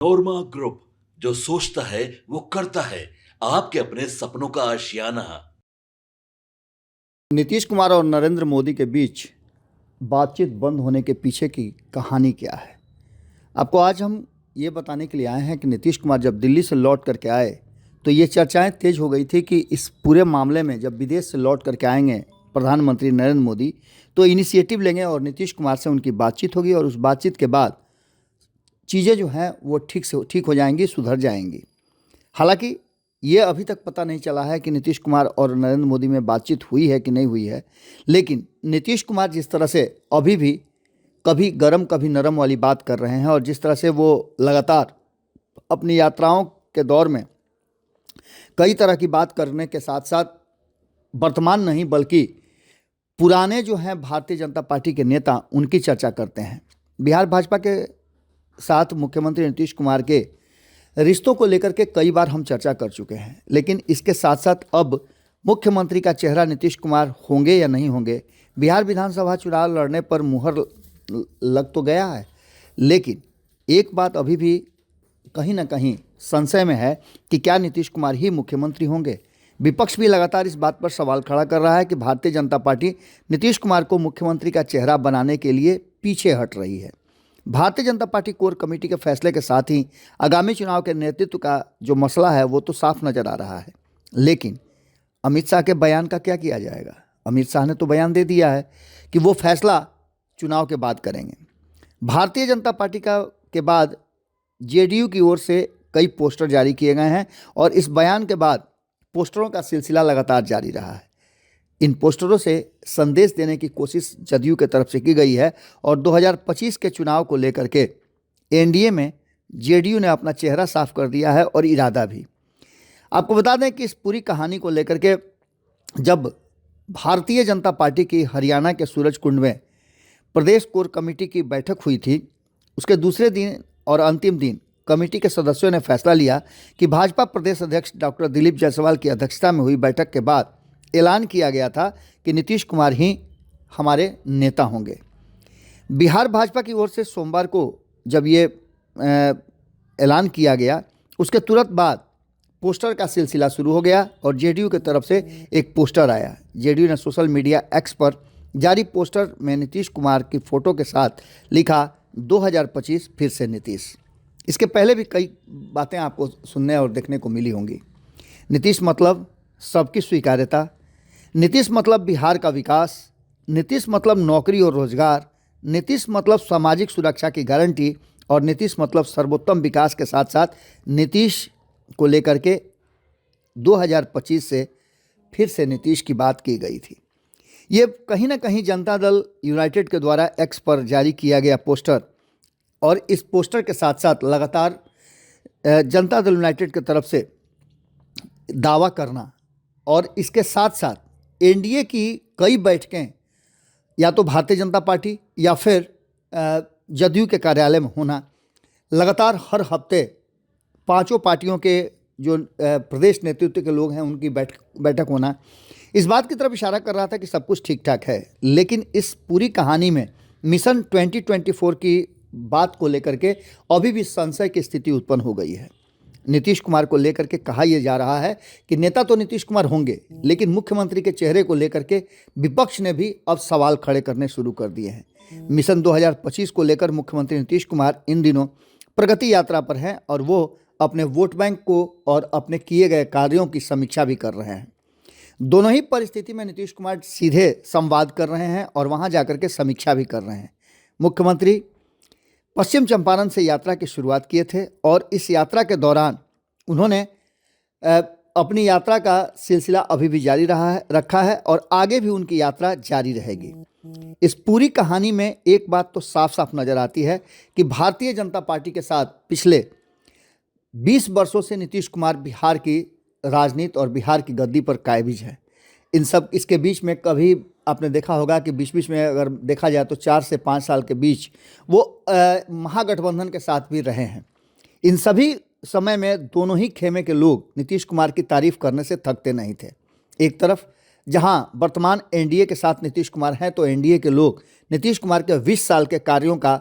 नोरमा group, जो सोचता है वो करता है। आपके अपने सपनों का आशियाना। नीतीश कुमार और नरेंद्र मोदी के बीच बातचीत बंद होने के पीछे की कहानी क्या है? आपको आज हम ये बताने के लिए आए हैं कि नीतीश कुमार जब दिल्ली से लौट करके आए तो ये चर्चाएं तेज हो गई थी कि इस पूरे मामले में जब विदेश से लौट करके आएंगे प्रधानमंत्री नरेंद्र मोदी तो इनिशिएटिव लेंगे और नीतीश कुमार से उनकी बातचीत होगी और उस बातचीत के बाद चीज़ें जो हैं वो ठीक हो जाएंगी, सुधर जाएंगी। हालांकि ये अभी तक पता नहीं चला है कि नीतीश कुमार और नरेंद्र मोदी में बातचीत हुई है कि नहीं हुई है, लेकिन नीतीश कुमार जिस तरह से अभी भी कभी गरम कभी नरम वाली बात कर रहे हैं और जिस तरह से वो लगातार अपनी यात्राओं के दौर में कई तरह की बात करने के साथ साथ वर्तमान नहीं बल्कि पुराने जो हैं भारतीय जनता पार्टी के नेता उनकी चर्चा करते हैं। बिहार भाजपा के साथ मुख्यमंत्री नीतीश कुमार के रिश्तों को लेकर के कई बार हम चर्चा कर चुके हैं, लेकिन इसके साथ साथ अब मुख्यमंत्री का चेहरा नीतीश कुमार होंगे या नहीं होंगे, बिहार विधानसभा चुनाव लड़ने पर मुहर लग तो गया है, लेकिन एक बात अभी भी कहीं ना कहीं संशय में है कि क्या नीतीश कुमार ही मुख्यमंत्री होंगे। विपक्ष भी लगातार इस बात पर सवाल खड़ा कर रहा है कि भारतीय जनता पार्टी नीतीश कुमार को मुख्यमंत्री का चेहरा बनाने के लिए पीछे हट रही है। Bharatiya Janata party core committee के फैसले के साथ ही आगामी चुनाव के नेतृत्व का जो मसला है वो तो साफ नजर आ रहा है, लेकिन अमित शाह के बयान का क्या किया जाएगा? अमित शाह ने तो बयान दे दिया है कि वो फैसला चुनाव के बाद करेंगे। भारतीय जनता पार्टी के बाद जेडीयू की ओर से कई पोस्टर जारी किए गए हैं और इस बयान के बाद पोस्टरों का सिलसिला लगातार जारी रहा है। इन पोस्टरों से संदेश देने की कोशिश जदयू के तरफ से की गई है और 2025 के चुनाव को लेकर के एनडीए में जेडीयू ने अपना चेहरा साफ कर दिया है और इरादा भी। आपको बता दें कि इस पूरी कहानी को लेकर के जब भारतीय जनता पार्टी की हरियाणा के सूरजकुंड में प्रदेश कोर कमेटी की बैठक हुई थी, उसके दूसरे दिन और अंतिम दिन कमेटी के सदस्यों ने फैसला लिया कि भाजपा प्रदेश अध्यक्ष डॉक्टर दिलीप जायसवाल की अध्यक्षता में हुई बैठक के बाद ऐलान किया गया था कि नीतीश कुमार ही हमारे नेता होंगे। बिहार भाजपा की ओर से सोमवार को जब ये ऐलान किया गया उसके तुरंत बाद पोस्टर का सिलसिला शुरू हो गया और जेडीयू की तरफ से एक पोस्टर आया। जेडीयू ने सोशल मीडिया एक्स पर जारी पोस्टर में नीतीश कुमार की फ़ोटो के साथ लिखा 2025 फिर से नीतीश। इसके पहले भी कई बातें आपको सुनने और देखने को मिली होंगी। नीतीश मतलब सबकी स्वीकार्यता, नीतीश मतलब बिहार का विकास, नीतीश मतलब नौकरी और रोजगार, नीतीश मतलब सामाजिक सुरक्षा की गारंटी और नीतीश मतलब सर्वोत्तम विकास के साथ साथ नीतीश को लेकर के 2025 से फिर से नीतीश की बात की गई थी। ये कहीं ना कहीं जनता दल यूनाइटेड के द्वारा एक्स पर जारी किया गया पोस्टर और इस पोस्टर के साथ साथ लगातार जनता दल यूनाइटेड की तरफ से दावा करना और इसके साथ साथ एनडीए की कई बैठकें या तो भारतीय जनता पार्टी या फिर जदयू के कार्यालय में होना, लगातार हर हफ्ते पांचों पार्टियों के जो प्रदेश नेतृत्व के लोग हैं उनकी बैठक होना, इस बात की तरफ इशारा कर रहा था कि सब कुछ ठीक ठाक है। लेकिन इस पूरी कहानी में मिशन 2024 की बात को लेकर के अभी भी संशय की स्थिति उत्पन्न हो गई है। नीतीश कुमार को लेकर के कहा यह जा रहा है कि नेता तो नीतीश कुमार होंगे, लेकिन मुख्यमंत्री के चेहरे को लेकर के विपक्ष ने भी अब सवाल खड़े करने शुरू कर दिए हैं। मिशन 2025 को लेकर मुख्यमंत्री नीतीश कुमार इन दिनों प्रगति यात्रा पर हैं और वो अपने वोट बैंक को और अपने किए गए कार्यों की समीक्षा भी कर रहे हैं। दोनों ही परिस्थिति में नीतीश कुमार सीधे संवाद कर रहे हैं और वहां जाकर के समीक्षा भी कर रहे हैं। मुख्यमंत्री पश्चिम चंपारण से यात्रा की शुरुआत किए थे और इस यात्रा के दौरान उन्होंने अपनी यात्रा का सिलसिला अभी भी जारी रखा है और आगे भी उनकी यात्रा जारी रहेगी। इस पूरी कहानी में एक बात तो साफ साफ नज़र आती है कि भारतीय जनता पार्टी के साथ पिछले 20 वर्षों से नीतीश कुमार बिहार की राजनीति और बिहार की गद्दी पर काबिज है। इसके बीच में कभी आपने देखा होगा कि बीच में अगर देखा जाए तो 4 से 5 साल के बीच वो महागठबंधन के साथ भी रहे हैं। इन सभी समय में दोनों ही खेमे के लोग नीतीश कुमार की तारीफ करने से थकते नहीं थे। एक तरफ जहां वर्तमान एनडीए के साथ नीतीश कुमार हैं तो एनडीए के लोग नीतीश कुमार के 20 साल के कार्यों का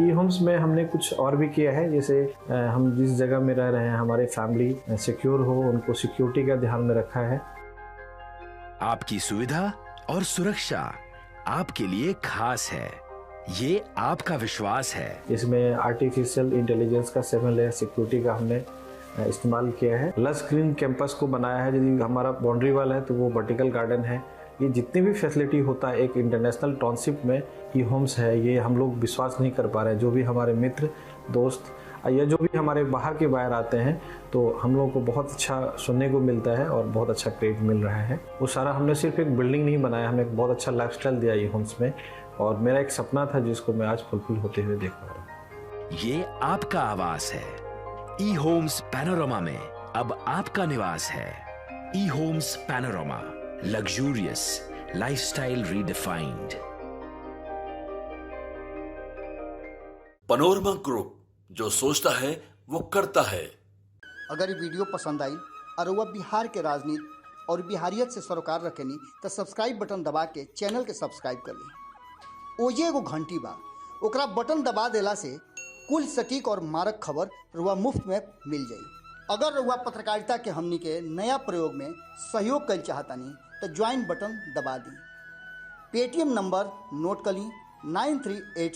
ई होम्स में हमने कुछ और भी किया है, जैसे हम जिस जगह में रह रहे हैं हमारे फैमिली सिक्योर हो, उनको सिक्योरिटी का ध्यान में रखा है। आपकी सुविधा और सुरक्षा आपके लिए खास है, ये आपका विश्वास है। इसमें आर्टिफिशियल इंटेलिजेंस का 7 लेयर सिक्योरिटी का हमने इस्तेमाल किया है। लस ग्रीन कैंपस को बनाया है, यदि हमारा बाउंड्री वाल है तो वो वर्टिकल गार्डन है। ये जितनी भी फैसिलिटी होता है एक इंटरनेशनल टाउनशिप में ई होम्स है, ये हम लोग विश्वास नहीं कर पा रहे हैं। जो भी हमारे मित्र दोस्त या जो भी हमारे बाहर आते हैं तो हम लोगों को बहुत अच्छा सुनने को मिलता है और बहुत अच्छा क्रेडिट मिल रहा है। वो सारा हमने सिर्फ एक बिल्डिंग नहीं बनाया, हमने एक बहुत अच्छा लाइफस्टाइल दिया ई होम्स में, और मेरा एक सपना था जिसको मैं आज फुलफिल होते हुए देख पा रहा हूँ। ये आपका आवास है। ई होम्स पैनोरामा में अब आपका निवास है। E homes panorama, luxurious lifestyle redefined. Panorama group, जो सोचता है वो करता है। अगर ये वीडियो पसंद आई और वह बिहार के राजनीति और बिहारियत से सरोकार रखेनी तो सब्सक्राइब बटन दबा के चैनल के सब्सक्राइब कर ली। ओजे एगो घंटी बा, ओकरा बटन दबा देला से कुल सटीक और मारक खबर रुआ मुफ्त में मिल जाई। अगर रुआ पत्रकारिता के हमनी के नया प्रयोग में सहयोग कर चाहतानी तो ज्वाइन बटन दबा दी। पेटीएम नंबर नोट कर ली 9386